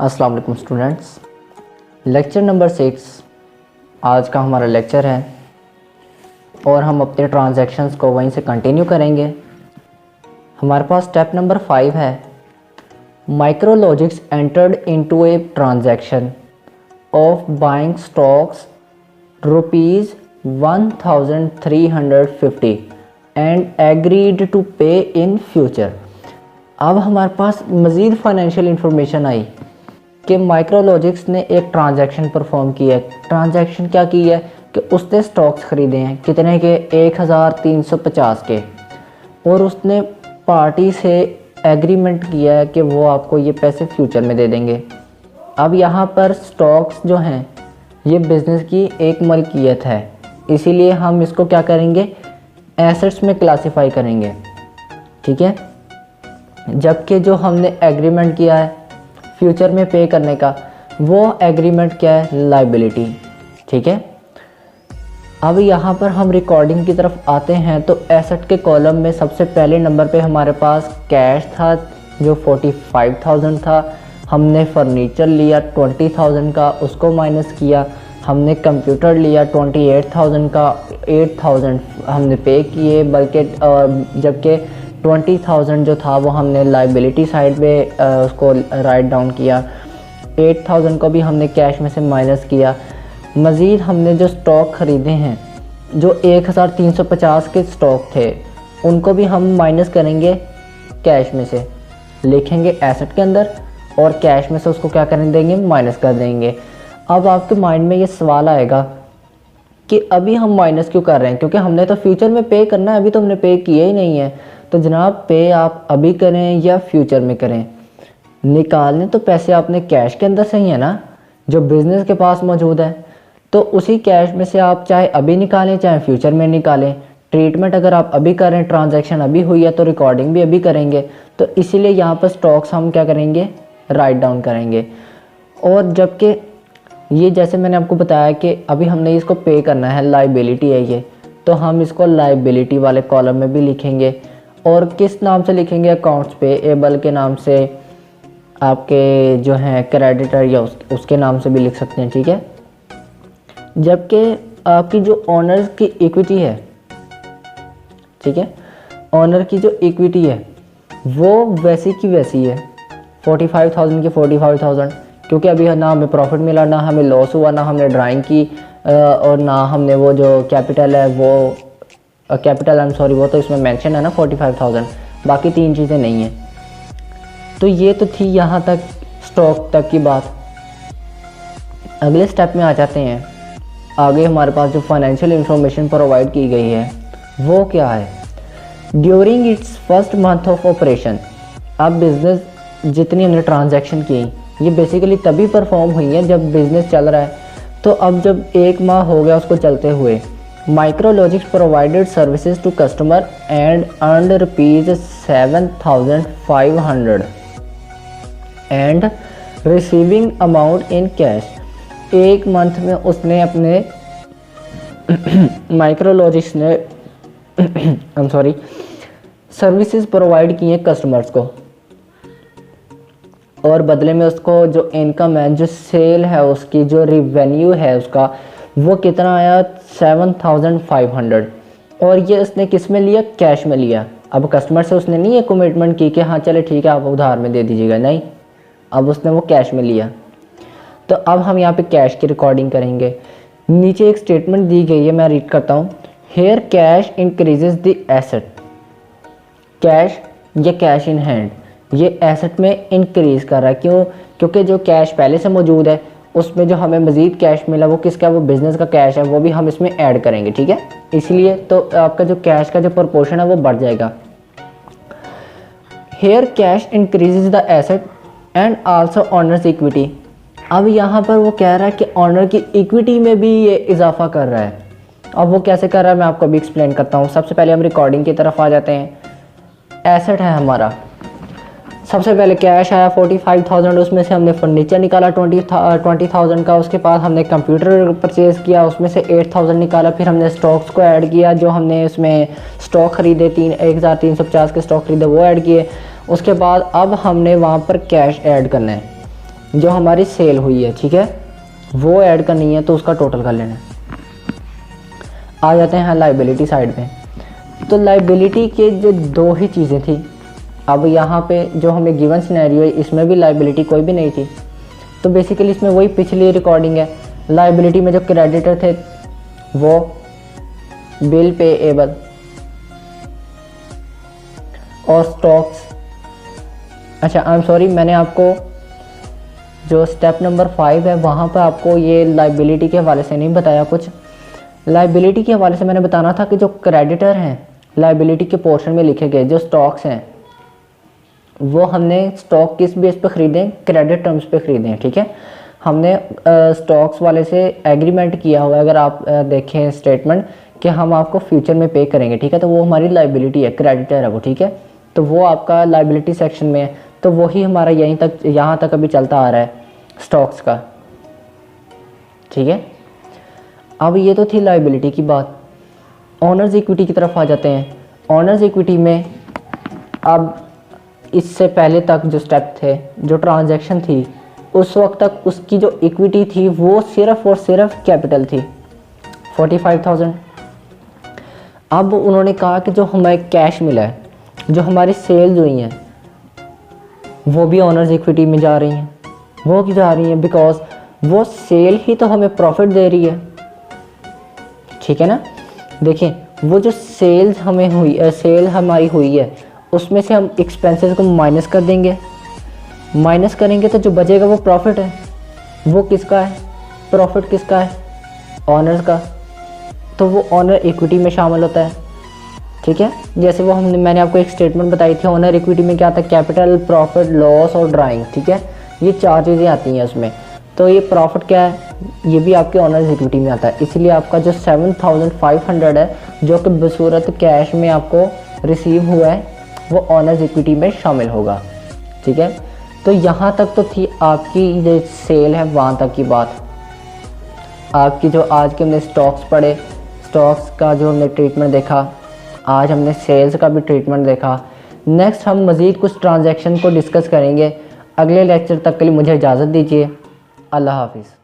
अस्सलाम वालेकुम students. Lecture number 6 आज का हमारा लेक्चर है और हम अपने ट्रांजैक्शंस को वहीं से कंटिन्यू करेंगे। हमारे पास स्टेप नंबर 5 है, Micrologics entered into a transaction of buying stocks ₹1350 and agreed to pay in future. अब हमारे पास मज़ीद फाइनेंशियल इंफॉर्मेशन आई कि माइक्रोलॉजिक्स ने एक ट्रांजैक्शन परफॉर्म किया है। ट्रांजैक्शन क्या की है कि उसने स्टॉक्स ख़रीदे हैं कितने के, 1350 के, और उसने पार्टी से एग्रीमेंट किया है कि वो आपको ये पैसे फ्यूचर में दे देंगे। अब यहाँ पर स्टॉक्स जो हैं ये बिज़नेस की एक मलकियत है, इसीलिए हम इसको क्या करेंगे, एसेट्स में क्लासिफाई करेंगे, ठीक है। जबकि जो हमने एग्रीमेंट किया है फ्यूचर में पे करने का, वो एग्रीमेंट क्या है, लायबिलिटी, ठीक है। अब यहाँ पर हम रिकॉर्डिंग की तरफ आते हैं तो एसेट के कॉलम में सबसे पहले नंबर पे हमारे पास कैश था जो 45,000 था। हमने फर्नीचर लिया 20,000 का, उसको माइनस किया। हमने कंप्यूटर लिया 28,000 का, 8,000 हमने पे किए, बल्कि जबकि 20,000 जो था वो हमने लायबिलिटी साइड पे उसको राइट डाउन किया। 8,000 को भी हमने कैश में से माइनस किया। मज़ीद हमने जो स्टॉक ख़रीदे हैं, जो 1350 के स्टॉक थे, उनको भी हम माइनस करेंगे कैश में से, लिखेंगे एसेट के अंदर और कैश में से उसको क्या करने देंगे, माइनस कर देंगे। अब आपके माइंड में ये सवाल आएगा कि अभी हम माइनस क्यों कर रहे हैं, क्योंकि हमने तो फ्यूचर में पे करना है, अभी तो हमने पे किया ही नहीं है। तो जनाब पे आप अभी करें या फ्यूचर में करें, निकालने तो पैसे आपने कैश के अंदर से ही है ना, जो बिज़नेस के पास मौजूद है। तो उसी कैश में से आप चाहे अभी निकालें चाहे फ्यूचर में निकालें। ट्रीटमेंट अगर आप अभी करें, ट्रांजैक्शन अभी हुई है तो रिकॉर्डिंग भी अभी करेंगे। तो इसीलिए यहाँ पर स्टॉक्स हम क्या करेंगे, राइट डाउन करेंगे। और जबकि ये जैसे मैंने आपको बताया कि अभी हमने इसको पे करना है, लायबिलिटी है ये, तो हम इसको लायबिलिटी वाले कॉलम में भी लिखेंगे। और किस नाम से लिखेंगे, अकाउंट्स पेएबल के नाम से, आपके जो हैं क्रेडिटर या उसके नाम से भी लिख सकते हैं, ठीक है। जबकि आपकी जो ऑनर्स की इक्विटी है, ठीक है, ऑनर की जो इक्विटी है वो वैसी की वैसी है, 45,000 की 45,000, क्योंकि अभी ना हमें प्रॉफिट मिला, ना हमें लॉस हुआ, ना हमने ड्राइंग की और ना हमने वो जो कैपिटल है वो वो तो इसमें मेंशन है ना 45,000, बाकी 3 चीज़ें नहीं हैं। तो ये तो थी यहाँ तक स्टॉक तक की बात। अगले स्टेप में आ जाते हैं। आगे हमारे पास जो फाइनेंशियल इंफॉर्मेशन प्रोवाइड की गई है वो क्या है, during its first month of operation. अब बिज़नेस जितनी हमने ट्रांजैक्शन की ये बेसिकली तभी परफॉर्म हुई है जब बिज़नेस चल रहा है। तो अब जब 1 माह हो गया उसको चलते हुए, Micrologics provided services to customer and earned ₹7,500 and receiving amount in cash. 1 month में उसने अपने माइक्रोलॉजिक्स ने सर्विसेज प्रोवाइड की हैं कस्टमर्स को, और बदले में उसको जो इनकम है, जो सेल है, उसकी जो रिवेन्यू है उसका, वो कितना आया, 7,500। और ये उसने किस में लिया, कैश में लिया। अब कस्टमर से उसने नहीं ये कमिटमेंट की कि हाँ चले ठीक है आप उधार में दे दीजिएगा, नहीं, अब उसने वो कैश में लिया। तो अब हम यहाँ पे कैश की रिकॉर्डिंग करेंगे। नीचे एक स्टेटमेंट दी गई है, मैं रीड करता हूँ। Here cash increases the asset. Cash या कैश इन हैंड ये एसेट में इंक्रीज कर रहा है, क्यों, क्योंकि जो कैश पहले से मौजूद है उसमें जो हमें मज़ीद कैश मिला वो किसका, वो बिज़नेस का कैश है, वो भी हम इसमें ऐड करेंगे, ठीक है। इसलिए तो आपका जो कैश का जो प्रोपोर्शन है वो बढ़ जाएगा। Here cash increases the asset and also owner's equity. अब यहाँ पर वो कह रहा है कि ऑनर की इक्विटी में भी ये इजाफा कर रहा है। अब वो कैसे कर रहा है मैं आपको अभी एक्सप्लेन करता हूँ। सबसे पहले हम रिकॉर्डिंग की तरफ आ जाते हैं। एसेट है हमारा, सबसे पहले कैश आया 45,000, उसमें से हमने फर्नीचर निकाला 20,000 का, उसके बाद हमने कंप्यूटर परचेज़ किया, उसमें से 8,000 निकाला। फिर हमने स्टॉक्स को ऐड किया, जो हमने उसमें स्टॉक ख़रीदे 1350 के स्टॉक खरीदे वो ऐड किए। उसके बाद अब हमने वहाँ पर कैश ऐड करना है। जो हमारी सेल हुई है, ठीक है, वो ऐड करनी है तो उसका टोटल कर लेना है। आ जाते हैं लाइबिलिटी साइड पे। तो लाइबिलिटी के जो दो ही चीज़ें थी, अब यहाँ पे जो हमें गिवन सिनेरियो है इसमें भी लाइबिलिटी कोई भी नहीं थी, तो बेसिकली इसमें वही पिछली रिकॉर्डिंग है। लाइबिलिटी में जो क्रेडिटर थे वो बिल पेएबल और स्टॉक्स। अच्छा आई एम सॉरी, मैंने आपको जो स्टेप नंबर 5 है वहाँ पर आपको ये लाइबिलिटी के हवाले से नहीं बताया। कुछ लाइबिलिटी के हवाले से मैंने बताना था कि जो क्रेडिटर हैं लाइबिलिटी के पोर्शन में लिखे गए, जो स्टॉक्स हैं वो हमने स्टॉक किस बेस पे ख़रीदे, क्रेडिट टर्म्स पे ख़रीदे हैं, ठीक है। हमने स्टॉक्स वाले से एग्रीमेंट किया हुआ है, अगर आप देखें स्टेटमेंट कि हम आपको फ्यूचर में पे करेंगे, ठीक है, तो वो हमारी लाइबिलिटी है, क्रेडिटर है वो, ठीक है। तो वो आपका लाइबिलिटी सेक्शन में है, तो वही हमारा यहाँ तक अभी चलता आ रहा है स्टॉक्स का, ठीक है। अब ये तो थी लाइबिलिटी की बात। ऑनर्स इक्विटी की तरफ आ जाते हैं। ऑनर्स इक्विटी में अब इससे पहले तक जो स्टेप थे, जो ट्रांजैक्शन थी, उस वक्त तक उसकी जो इक्विटी थी वो सिर्फ और सिर्फ कैपिटल थी 45,000। अब उन्होंने कहा कि जो हमें कैश मिला है, जो हमारी सेल्स हुई हैं, वो भी ऑनर्स इक्विटी में जा रही हैं। वो क्यों जा रही हैं? बिकॉज वो सेल ही तो हमें प्रॉफिट दे रही है, ठीक है ना। देखें, वो जो सेल्स हमें हुई, सेल हमारी हुई है, उसमें से हम एक्सपेंसेस को माइनस कर देंगे। माइनस करेंगे तो जो बचेगा वो प्रॉफिट है। वो किसका है? प्रॉफिट किसका है? ऑनर्स का। तो वो ऑनर इक्विटी में शामिल होता है, ठीक है। जैसे वो मैंने आपको एक स्टेटमेंट बताई थी, ऑनर इक्विटी में क्या आता है? कैपिटल, प्रॉफिट, लॉस और ड्राइंग, ठीक है। ये 4 चीज़ें आती हैं उसमें। तो ये प्रॉफिट क्या है? ये भी आपके ऑनर्स इक्विटी में आता है। इसलिए आपका जो 7,500 है, जो कि बसूरत कैश में आपको रिसीव हुआ है, वो ऑनर्स इक्विटी में शामिल होगा, ठीक है। तो यहाँ तक तो थी आपकी जो सेल है, वहाँ तक की बात। आपकी जो आज के हमने स्टॉक्स पढ़े, स्टॉक्स का जो हमने ट्रीटमेंट देखा, आज हमने सेल्स का भी ट्रीटमेंट देखा। नेक्स्ट हम मज़ीद कुछ ट्रांजैक्शन को डिस्कस करेंगे। अगले लेक्चर तक के लिए मुझे इजाज़त दीजिए। अल्लाह हाफिज़।